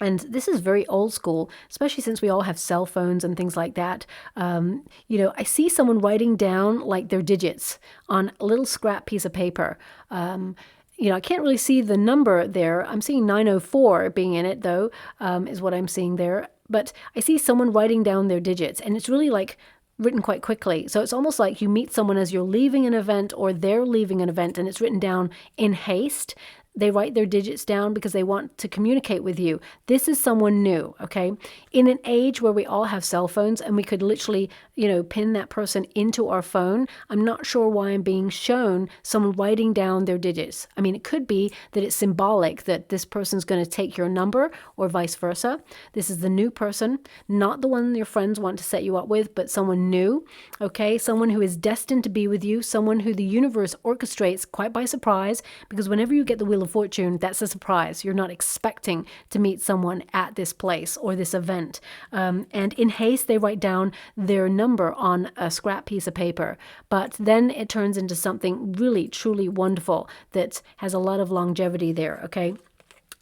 and this is very old school, especially since we all have cell phones and things like that. You know, I see someone writing down like their digits on a little scrap piece of paper. You know, I can't really see the number there. I'm seeing 904 being in it, though, is what I'm seeing there. But I see someone writing down their digits, and it's really like written quite quickly. So it's almost like you meet someone as you're leaving an event or they're leaving an event, and it's written down in haste. They write their digits down because they want to communicate with you. This is someone new, okay? In an age where we all have cell phones and we could literally, you know, pin that person into our phone, I'm not sure why I'm being shown someone writing down their digits. I mean, it could be that it's symbolic that this person's going to take your number or vice versa. This is the new person, not the one your friends want to set you up with, but someone new, okay? Someone who is destined to be with you, someone who the universe orchestrates quite by surprise, because whenever you get the Wheel of Fortune, that's a surprise. You're not expecting to meet someone at this place or this event. And in haste, they write down their number on a scrap piece of paper. But then it turns into something really, truly wonderful that has a lot of longevity there, okay?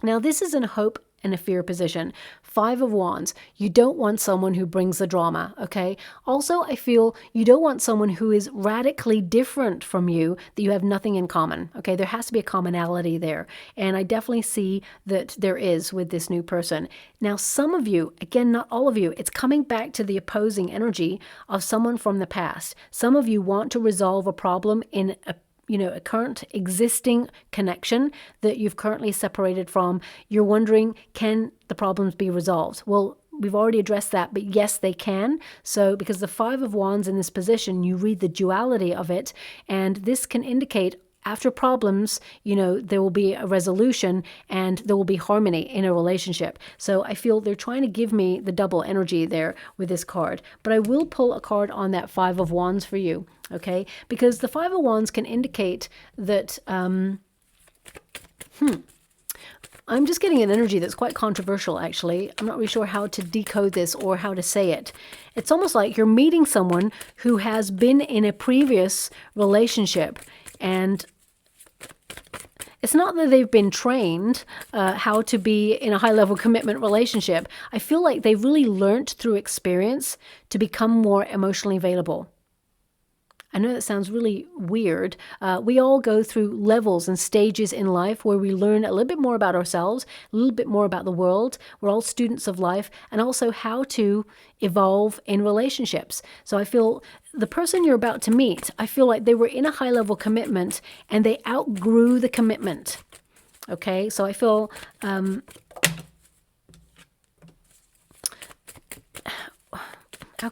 Now, this is in a hope and a fear position. Five of Wands. You don't want someone who brings the drama, okay? Also, I feel you don't want someone who is radically different from you, that you have nothing in common, okay? There has to be a commonality there. And I definitely see that there is with this new person. Now, some of you, again, not all of you, it's coming back to the opposing energy of someone from the past. Some of you want to resolve a problem in a current existing connection that you've currently separated from. You're wondering, can the problems be resolved? Well, we've already addressed that, but yes, they can. So because the Five of Wands in this position, you read the duality of it, and this can indicate after problems, there will be a resolution and there will be harmony in a relationship. So I feel they're trying to give me the double energy there with this card. But I will pull a card on that Five of Wands for you, okay? Because the Five of Wands can indicate that, I'm just getting an energy that's quite controversial, actually. I'm not really sure how to decode this or how to say it. It's almost like you're meeting someone who has been in a previous relationship, and it's not that they've been trained how to be in a high-level commitment relationship. I feel like they've really learnt through experience to become more emotionally available. I know that sounds really weird. We all go through levels and stages in life where we learn a little bit more about ourselves, a little bit more about the world. We're all students of life, and also how to evolve in relationships. So I feel the person you're about to meet, I feel like they were in a high-level commitment and they outgrew the commitment. Okay, so I feel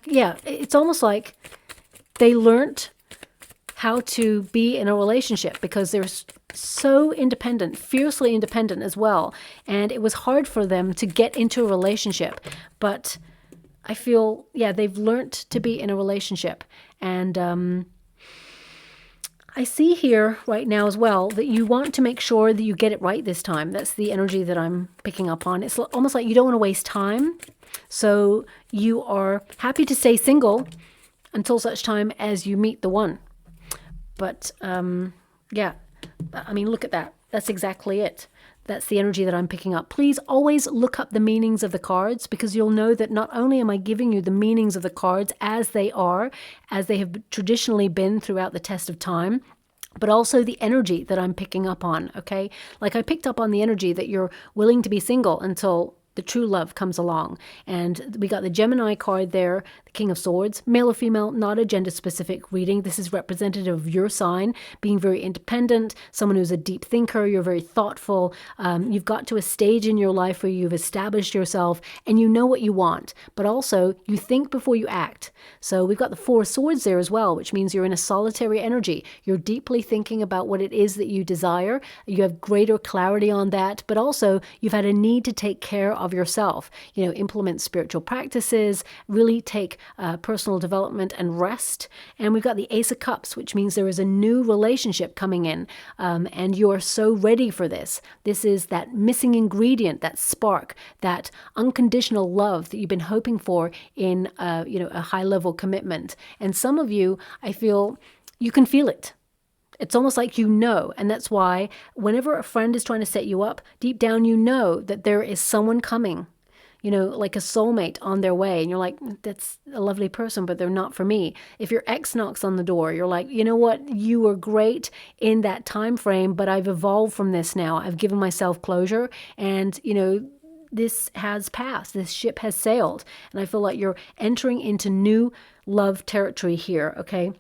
yeah, it's almost like they learned how to be in a relationship because they're so independent, fiercely independent as well. And it was hard for them to get into a relationship. But I feel, yeah, they've learned to be in a relationship. And I see here right now as well that you want to make sure that you get it right this time. That's the energy that I'm picking up on. It's almost like you don't want to waste time. So you are happy to stay single until such time as you meet the one. But yeah, I mean, look at that. That's exactly it. That's the energy that I'm picking up. Please always look up the meanings of the cards, because you'll know that not only am I giving you the meanings of the cards as they are, as they have traditionally been throughout the test of time, but also the energy that I'm picking up on, okay? Like I picked up on the energy that you're willing to be single until the true love comes along. And we got the Gemini card there, the King of Swords, male or female, not a gender-specific reading. This is representative of your sign, being very independent, someone who's a deep thinker, you're very thoughtful. You've got to a stage in your life where you've established yourself and you know what you want, but also you think before you act. So we've got the Four of Swords there as well, which means you're in a solitary energy. You're deeply thinking about what it is that you desire. You have greater clarity on that, but also you've had a need to take care of yourself, implement spiritual practices, really take personal development and rest. And we've got the Ace of Cups, which means there is a new relationship coming in, and you are so ready for this. This is that missing ingredient, that spark, that unconditional love that you've been hoping for in a high-level commitment. And some of you, I feel, you can feel it. It's almost like and that's why whenever a friend is trying to set you up, deep down you know that there is someone coming, like a soulmate on their way. And you're like, that's a lovely person, but they're not for me. If your ex knocks on the door, you're like, you know what? You were great in that time frame, but I've evolved from this now. I've given myself closure, and, this has passed. This ship has sailed. And I feel like you're entering into new love territory here, okay?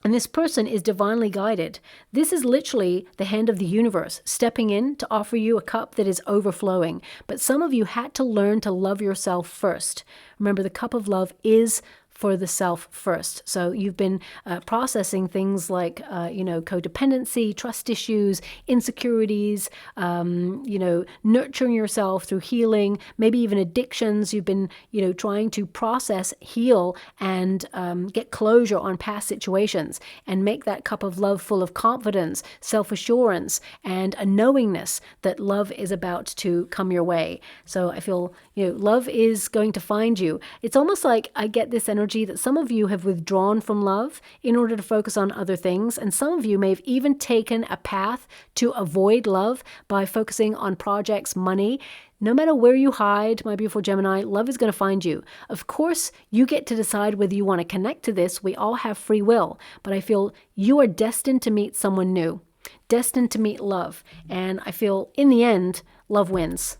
And this person is divinely guided. This is literally the hand of the universe stepping in to offer you a cup that is overflowing. But some of you had to learn to love yourself first. Remember, the cup of love is for the self first. So you've been processing things like, codependency, trust issues, insecurities, nurturing yourself through healing, maybe even addictions. You've been, trying to process, heal, and get closure on past situations and make that cup of love full of confidence, self-assurance, and a knowingness that love is about to come your way. So I feel, love is going to find you. It's almost like I get this energy energy that some of you have withdrawn from love in order to focus on other things. And some of you may have even taken a path to avoid love by focusing on projects, money. No matter where you hide, my beautiful Gemini, love is going to find you. Of course, you get to decide whether you want to connect to this. We all have free will, but I feel you are destined to meet someone new, destined to meet love. And I feel in the end, love wins.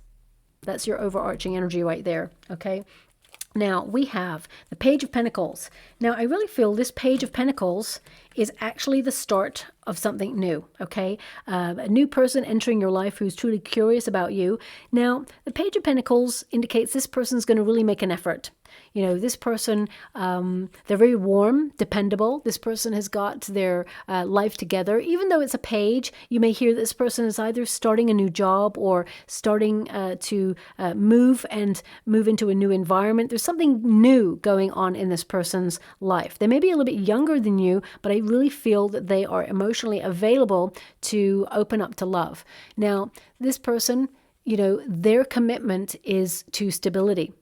That's your overarching energy right there, okay? Now, we have the Page of Pentacles. Now, I really feel this Page of Pentacles is actually the start of something new, okay? A new person entering your life who's truly curious about you. Now, the Page of Pentacles indicates this person's going to really make an effort. You know, this person, they're very warm, dependable. This person has got their life together. Even though it's a page, you may hear this person is either starting a new job or starting to move into a new environment. There's something new going on in this person's life. They may be a little bit younger than you, but I really feel that they are emotionally available to open up to love. Now, this person, you know, their commitment is to stability.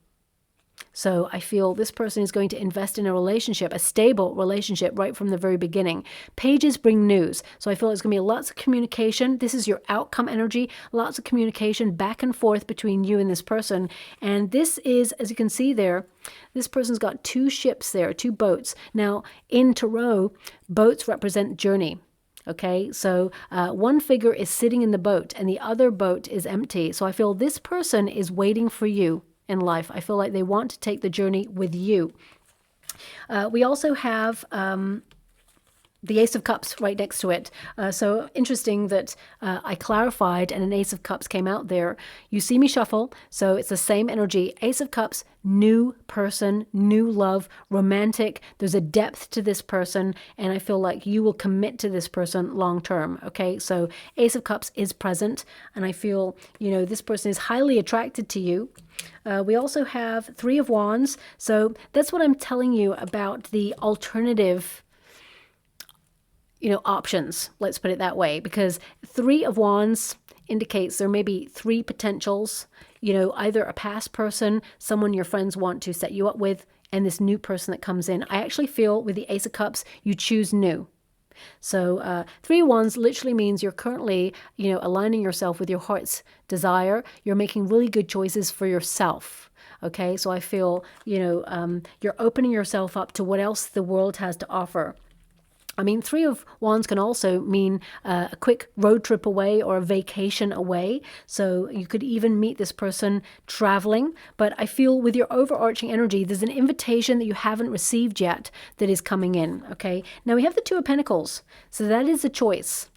So I feel this person is going to invest in a relationship, a stable relationship right from the very beginning. Pages bring news. So I feel there's going to be lots of communication. This is your outcome energy, lots of communication back and forth between you and this person. And this is, as you can see there, this person's got two ships there, two boats. Now, in Tarot, boats represent journey. Okay, so one figure is sitting in the boat and the other boat is empty. So I feel this person is waiting for you in life. I feel like they want to take the journey with you. We also have the Ace of Cups right next to it. So interesting that I clarified and an Ace of Cups came out there. You see me shuffle, so it's the same energy. Ace of Cups, new person, new love, romantic. There's a depth to this person, and I feel like you will commit to this person long term. Okay, so Ace of Cups is present, and I feel, you know, this person is highly attracted to you. We also have Three of Wands. So that's what I'm telling you about the alternative, you know, options. Let's put it that way, because Three of Wands indicates there may be three potentials, you know, either a past person, someone your friends want to set you up with, and this new person that comes in. I actually feel with the Ace of Cups, you choose new. So Three of Wands literally means you're currently, you know, aligning yourself with your heart's desire. You're making really good choices for yourself. Okay, so I feel, you know, you're opening yourself up to what else the world has to offer. I mean, Three of Wands can also mean a quick road trip away or a vacation away. So you could even meet this person traveling. But I feel with your overarching energy, there's an invitation that you haven't received yet that is coming in. Okay. Now we have the Two of Pentacles. So that is a choice.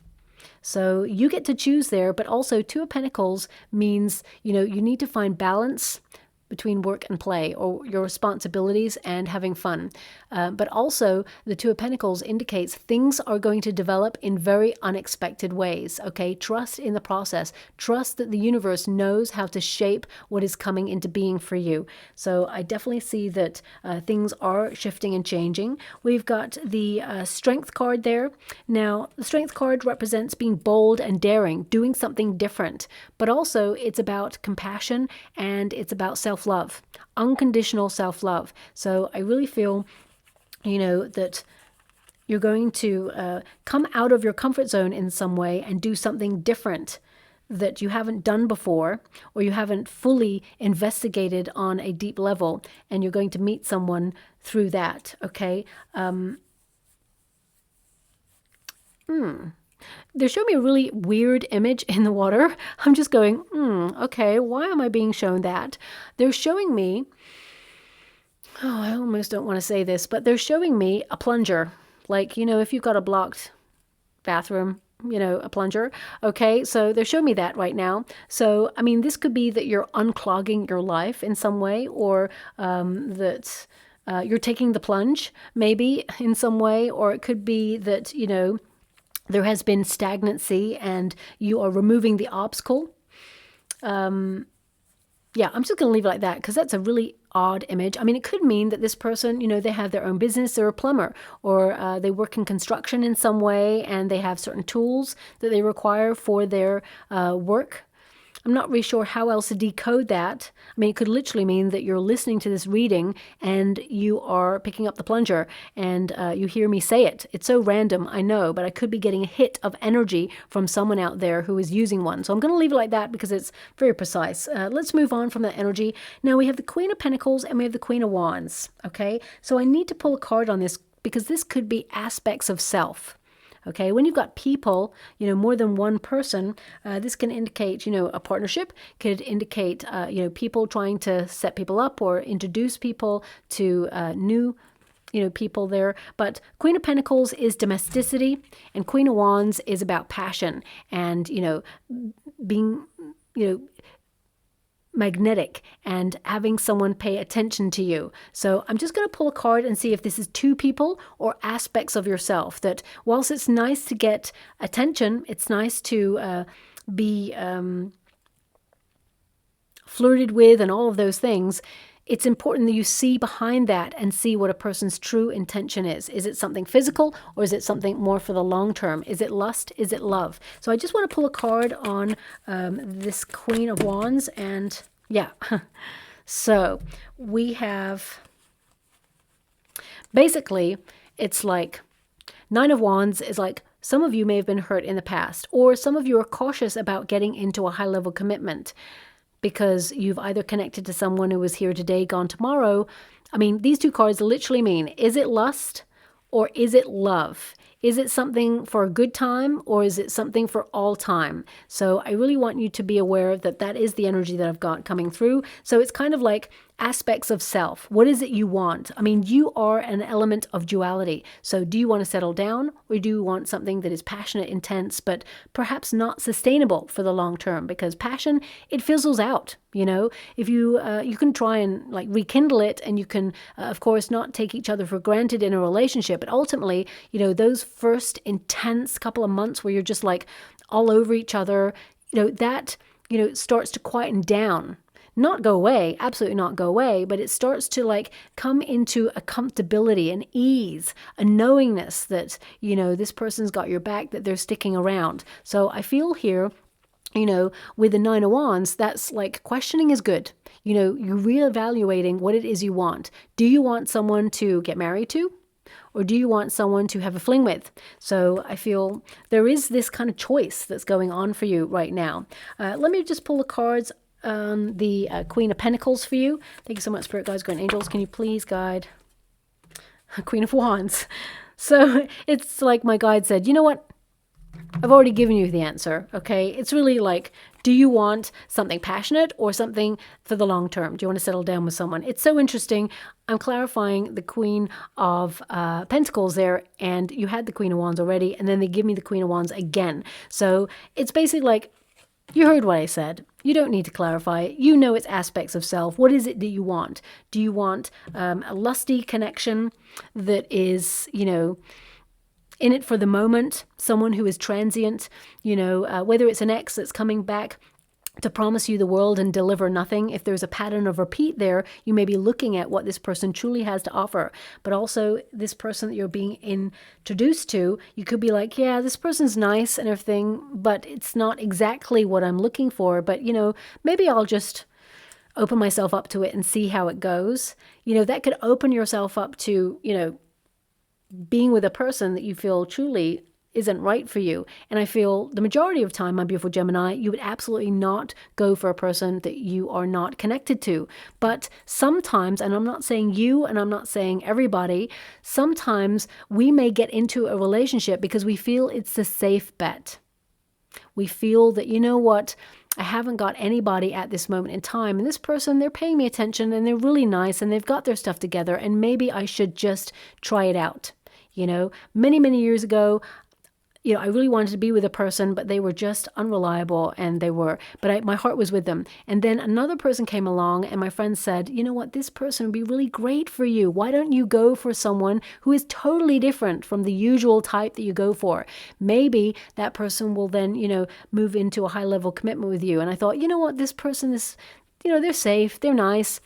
So you get to choose there. But also Two of Pentacles means, you know, you need to find balance between work and play, or your responsibilities and having fun. But also the Two of Pentacles indicates things are going to develop in very unexpected ways. Okay, trust in the process. Trust that the universe knows how to shape what is coming into being for you. So I definitely see that things are shifting and changing. We've got the Strength card there. Now, the Strength card represents being bold and daring, doing something different. But also it's about compassion and it's about self-love, unconditional self-love. So I really feel, you know, that you're going to come out of your comfort zone in some way and do something different that you haven't done before, or you haven't fully investigated on a deep level, and you're going to meet someone through that. Okay. They're showing me a really weird image in the water. I'm just going, okay, why am I being shown that? They're showing me, oh, I almost don't want to say this, but they're showing me a plunger. Like, you know, if you've got a blocked bathroom, you know, a plunger. Okay, so they're showing me that right now. So, I mean, this could be that you're unclogging your life in some way, or that you're taking the plunge maybe in some way, or it could be that, you know, there has been stagnancy and you are removing the obstacle. Yeah, I'm just going to leave it like that because that's a really odd image. I mean, it could mean that this person, you know, they have their own business, they're a plumber, or they work in construction in some way and they have certain tools that they require for their work. I'm not really sure how else to decode that. I mean, it could literally mean that you're listening to this reading and you are picking up the plunger and you hear me say it. It's so random, I know, but I could be getting a hit of energy from someone out there who is using one. So I'm going to leave it like that because it's very precise. Let's move on from that energy. Now we have the Queen of Pentacles and we have the Queen of Wands. Okay, so I need to pull a card on this because this could be aspects of self. Okay, when you've got people, more than one person, this can indicate, a partnership, could indicate, people trying to set people up or introduce people to new, people there. But Queen of Pentacles is domesticity and Queen of Wands is about passion and, being, magnetic and having someone pay attention to you. So I'm just going to pull a card and see if this is two people or aspects of yourself, that whilst it's nice to get attention, it's nice to be flirted with and all of those things, it's important that you see behind that and see what a person's true intention is. Is it something physical or is it something more for the long term? Is it lust? Is it love? So I just want to pull a card on this Queen of Wands, and yeah. So we have, basically, it's like Nine of Wands is like, some of you may have been hurt in the past, or some of you are cautious about getting into a high level commitment, because you've either connected to someone who is here today, gone tomorrow. I mean, these two cards literally mean, is it lust or is it love? Is it something for a good time or is it something for all time? So I really want you to be aware that that is the energy that I've got coming through. So it's kind of like aspects of self. What is it you want? I mean, you are an element of duality. So do you want to settle down, or do you want something that is passionate, intense, but perhaps not sustainable for the long term? Because passion, it fizzles out. If you can try and like rekindle it, and you can, of course, not take each other for granted in a relationship. But ultimately, those first intense couple of months where you're just like all over each other, that, starts to quieten down. Not go away, absolutely not go away, but it starts to like come into a comfortability, an ease, a knowingness that, this person's got your back, that they're sticking around. So I feel here, with the Nine of Wands, that's like questioning is good. You're reevaluating what it is you want. Do you want someone to get married to? Or do you want someone to have a fling with? So I feel there is this kind of choice that's going on for you right now. Let me just pull the cards. The Queen of Pentacles for you. Thank you so much, Spirit Guides, Guardian Angels. Can you please guide Queen of Wands? So it's like my guide said, you know what? I've already given you the answer, okay? It's really like, do you want something passionate or something for the long term? Do you want to settle down with someone? It's so interesting. I'm clarifying the Queen of Pentacles there, and you had the Queen of Wands already, and then they give me the Queen of Wands again. So it's basically like, you heard what I said. You don't need to clarify it. You know it's aspects of self. What is it that you want? Do you want a lusty connection that is, in it for the moment, someone who is transient, whether it's an ex that's coming back to promise you the world and deliver nothing? If there's a pattern of repeat there, you may be looking at what this person truly has to offer. But also this person that you're being introduced to, you could be like, yeah, this person's nice and everything, but it's not exactly what I'm looking for. But, maybe I'll just open myself up to it and see how it goes. That could open yourself up to, being with a person that you feel truly isn't right for you. And I feel the majority of time, my beautiful Gemini, you would absolutely not go for a person that you are not connected to. But sometimes, and I'm not saying you and I'm not saying everybody, sometimes we may get into a relationship because we feel it's a safe bet. We feel that, you know what, I haven't got anybody at this moment in time, and this person, they're paying me attention and they're really nice and they've got their stuff together, and maybe I should just try it out. Many, many years ago, I really wanted to be with a person, but they were just unreliable, but my heart was with them. And then another person came along and my friend said, you know what, this person would be really great for you. Why don't you go for someone who is totally different from the usual type that you go for? Maybe that person will then, move into a high level commitment with you. And I thought, you know what, this person is, they're safe, they're nice.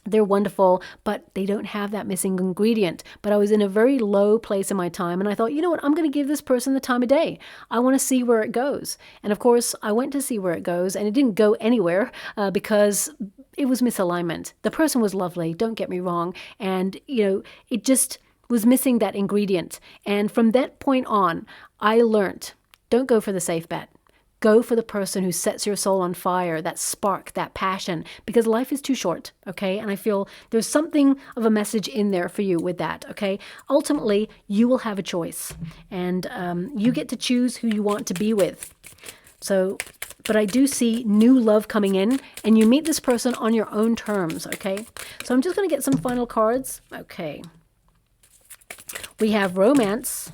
They're wonderful, but they don't have that missing ingredient. But I was in a very low place in my time, and I thought, you know what, I'm going to give this person the time of day. I want to see where it goes. And of course, I went to see where it goes, and it didn't go anywhere because it was misalignment. The person was lovely, don't get me wrong. And, it just was missing that ingredient. And from that point on, I learned, don't go for the safe bet. Go for the person who sets your soul on fire, that spark, that passion, because life is too short, okay? And I feel there's something of a message in there for you with that, okay? Ultimately, you will have a choice, and you get to choose who you want to be with. So, but I do see new love coming in, and you meet this person on your own terms, okay? So I'm just going to get some final cards. Okay. We have romance,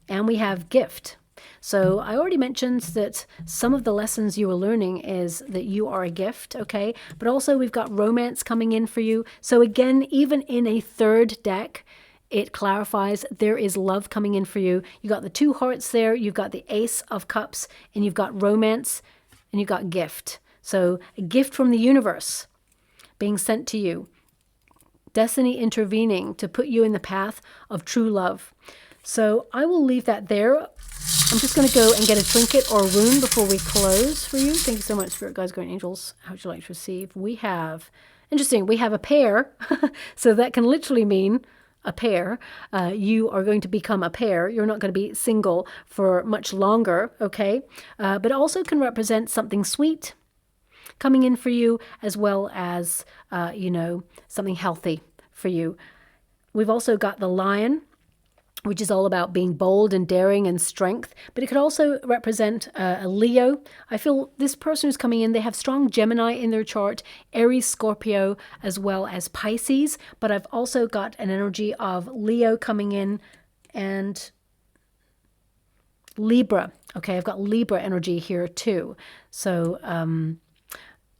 and we have gift. So I already mentioned that some of the lessons you are learning is that you are a gift, okay? But also we've got romance coming in for you. So again, even in a third deck, it clarifies there is love coming in for you. You got the 2 hearts there, you've got the Ace of Cups, and you've got romance, and you've got gift. So a gift from the universe being sent to you. Destiny intervening to put you in the path of true love. So I will leave that there. I'm just going to go and get a trinket or a rune before we close for you. Thank you so much, Spirit Guides, Guardian Angels. How would you like to receive? We have, interesting, we have a pair. So that can literally mean a pair. You are going to become a pair. You're not going to be single for much longer, okay? But also can represent something sweet coming in for you, as well as, something healthy for you. We've also got the Lion, which is all about being bold and daring and strength. But it could also represent a Leo. I feel this person who's coming in, they have strong Gemini in their chart, Aries, Scorpio, as well as Pisces. But I've also got an energy of Leo coming in and Libra. Okay, I've got Libra energy here too. So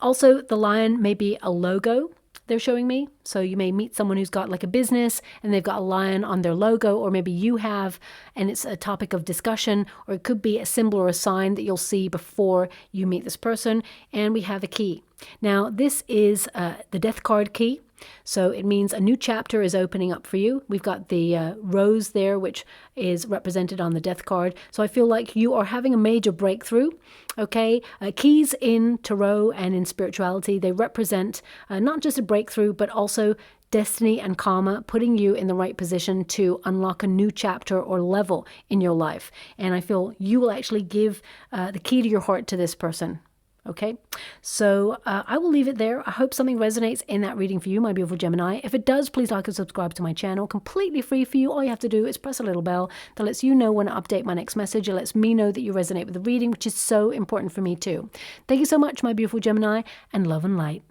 also the Lion may be a logo they're showing me. So you may meet someone who's got like a business and they've got a lion on their logo, or maybe you have, and it's a topic of discussion, or it could be a symbol or a sign that you'll see before you meet this person. And we have a key. Now, this is the Death card key. So it means a new chapter is opening up for you. We've got the rose there, which is represented on the Death card. So I feel like you are having a major breakthrough. Okay, keys in tarot and in spirituality, they represent not just a breakthrough, but also destiny and karma, putting you in the right position to unlock a new chapter or level in your life. And I feel you will actually give the key to your heart to this person. Okay, so I will leave it there. I hope something resonates in that reading for you, my beautiful Gemini. If it does, please like and subscribe to my channel. Completely free for you. All you have to do is press a little bell that lets you know when I update my next message. It lets me know that you resonate with the reading, which is so important for me too. Thank you so much, my beautiful Gemini, and love and light.